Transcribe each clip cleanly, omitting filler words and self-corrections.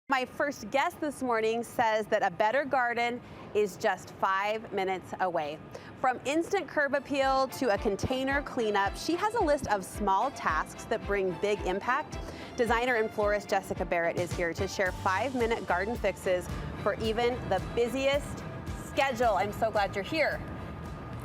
My first guest this morning says that a better garden is just 5 minutes away. From instant curb appeal to a container cleanup, she has a list of small tasks that bring big impact. Designer and florist Jessica Berrett is here to share 5-minute garden fixes for even the busiest schedule. I'm so glad you're here.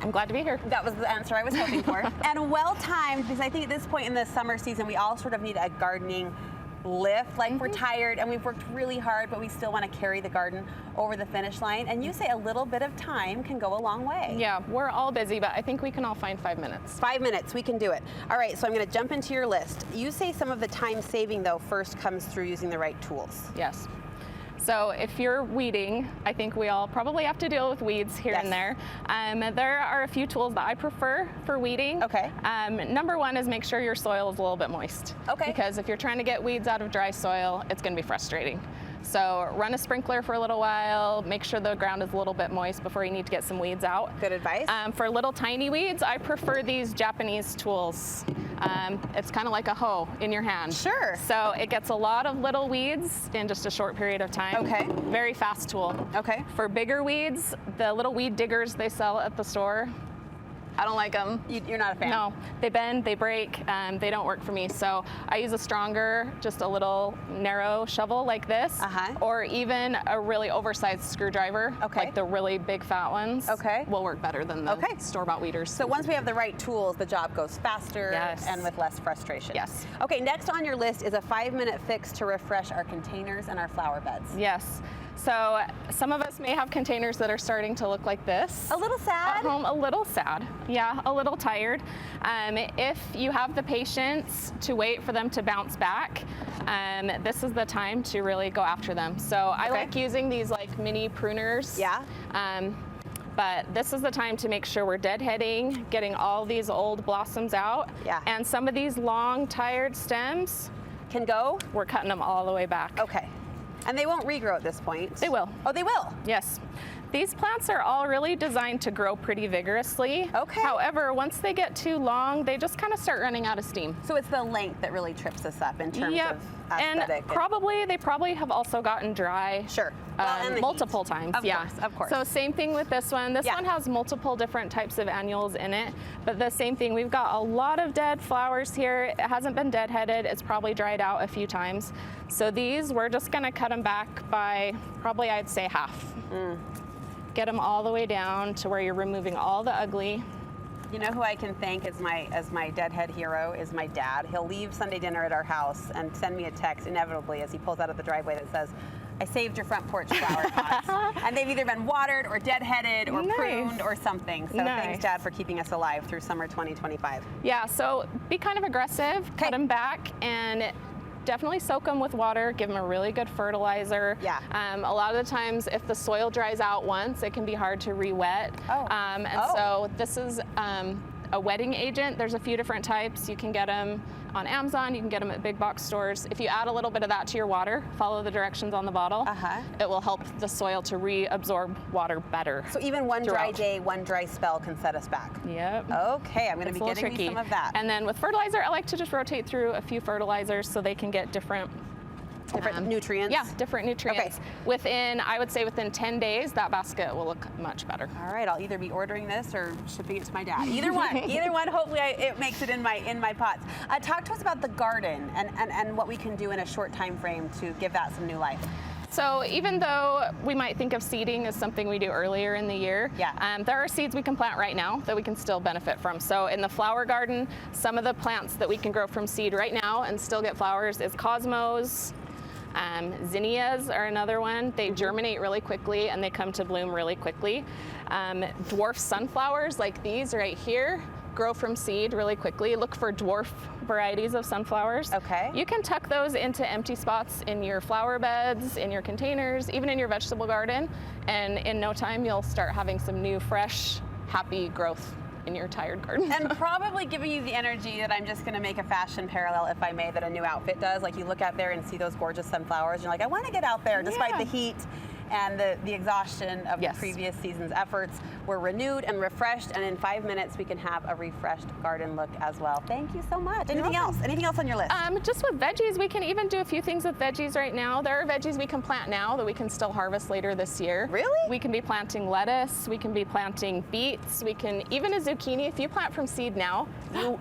I'm glad to be here. That was the answer I was hoping for. And well-timed, because I think at this point in the summer season, we all sort of need a gardening lift, like we're tired and we've worked really hard, but we still want to carry the garden over the finish line. And you say a little bit of time can go a long way. Yeah, we're all busy, but I think we can all find 5 minutes. 5 minutes, we can do it. All right, so I'm going to jump into your list. You say some of the time saving, though, first comes through using the right tools. Yes. So if you're weeding, I think we all probably have to deal with weeds here and there. There are a few tools that I prefer for weeding. Okay. Number one is make sure your soil is a little bit moist. Okay. Because if you're trying to get weeds out of dry soil, it's going to be frustrating. So run a sprinkler for a little while, make sure the ground is a little bit moist before you need to get some weeds out. Good advice. For little tiny weeds, I prefer these Japanese tools. It's kind of like a hoe in your hand. Sure. So it gets a lot of little weeds in just a short period of time. Okay. Very fast tool. Okay. For bigger weeds, the little weed diggers they sell at the store, I don't like them. You're not a fan? No, they bend, they break, they don't work for me. So I use a stronger, just a little narrow shovel like this, or even a really oversized screwdriver, like the really big fat ones, will work better than the store-bought weeders. So once we have the right tools, the job goes faster and with less frustration. Yes. Okay, next on your list is a 5-minute fix to refresh our containers and our flower beds. Yes. So some of us may have containers that are starting to look like this. A little sad? At home, a little sad. Yeah, a little tired. If you have the patience to wait for them to bounce back, this is the time to really go after them. So I like using these like mini pruners. Yeah. But this is the time to make sure we're deadheading, getting all these old blossoms out. Yeah. And some of these long, tired stems can go. We're cutting them all the way back. Okay. And they won't regrow at this point? They will. Oh, they will? Yes. These plants are all really designed to grow pretty vigorously. Okay. However, once they get too long, they just kind of start running out of steam. So it's the length that really trips us up in terms of aesthetic. And they probably have also gotten dry. Sure. Multiple times. Of course. So same thing with this one. This one has multiple different types of annuals in it, but the same thing. We've got a lot of dead flowers here. It hasn't been deadheaded. It's probably dried out a few times. So these, we're just going to cut them back by probably, I'd say, half. Get them all the way down to where you're removing all the ugly. You know who I can thank as my deadhead hero is my dad. He'll leave Sunday dinner at our house and send me a text inevitably as he pulls out of the driveway that says, "I saved your front porch flower pots." And they've either been watered or deadheaded or pruned or something. So thanks, Dad, for keeping us alive through summer 2025. Yeah, so be kind of aggressive, cut them back, and definitely soak them with water, give them a really good fertilizer. Yeah. A lot of the times if the soil dries out once, it can be hard to re-wet. So this is a wetting agent. There's a few different types. You can get them on Amazon, you can get them at big box stores. If you add a little bit of that to your water, follow the directions on the bottle, it will help the soil to reabsorb water better. So even one dry day, one dry spell can set us back. Yep. Okay, I'm going to be getting me some of that. And then with fertilizer, I like to just rotate through a few fertilizers so they can get different nutrients? Yeah, different nutrients. Within, I would say within 10 days, that basket will look much better. All right, I'll either be ordering this or shipping it to my dad. Either one, hopefully it makes it in my pots. Talk to us about the garden and what we can do in a short time frame to give that some new life. So even though we might think of seeding as something we do earlier in the year, there are seeds we can plant right now that we can still benefit from. So in the flower garden, some of the plants that we can grow from seed right now and still get flowers is cosmos. Zinnias are another one. They germinate really quickly and they come to bloom really quickly. Dwarf sunflowers like these right here grow from seed really quickly. Look for dwarf varieties of sunflowers. Okay. You can tuck those into empty spots in your flower beds, in your containers, even in your vegetable garden, and in no time you'll start having some new, fresh, happy growth in your tired garden. And probably giving you the energy that I'm just going to make a fashion parallel, if I may, that a new outfit does. Like you look out there and see those gorgeous sunflowers, and you're like, I want to get out there despite the heat and the exhaustion of Yes. the previous season's efforts were renewed and refreshed, and in 5 minutes we can have a refreshed garden look as well. Thank you so much. Anything else? Anything else on your list? Just with veggies, we can even do a few things with veggies right now. There are veggies we can plant now that we can still harvest later this year. Really? We can be planting lettuce, we can be planting beets, we can even a zucchini. If you plant from seed now,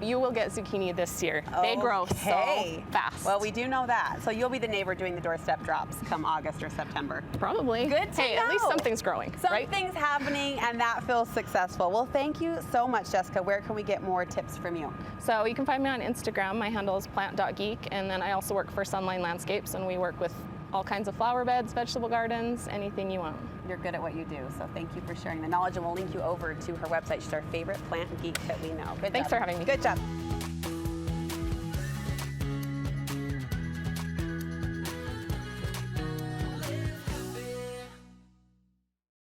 you will get zucchini this year. They grow so fast. Well, we do know that. So you'll be the neighbor doing the doorstep drops come August or September. Probably. Good to Hey, know. at least something's growing, right? Something's happening, and that feels successful. Well, thank you so much, Jessica. Where can we get more tips from you? So you can find me on Instagram. My handle is plant.geek, and then I also work for Sunline Landscapes, and we work with all kinds of flower beds, vegetable gardens, anything you want. You're good at what you do, so thank you for sharing the knowledge, and we'll link you over to her website. She's our favorite plant geek that we know. Good Thanks job. for having me. Good job.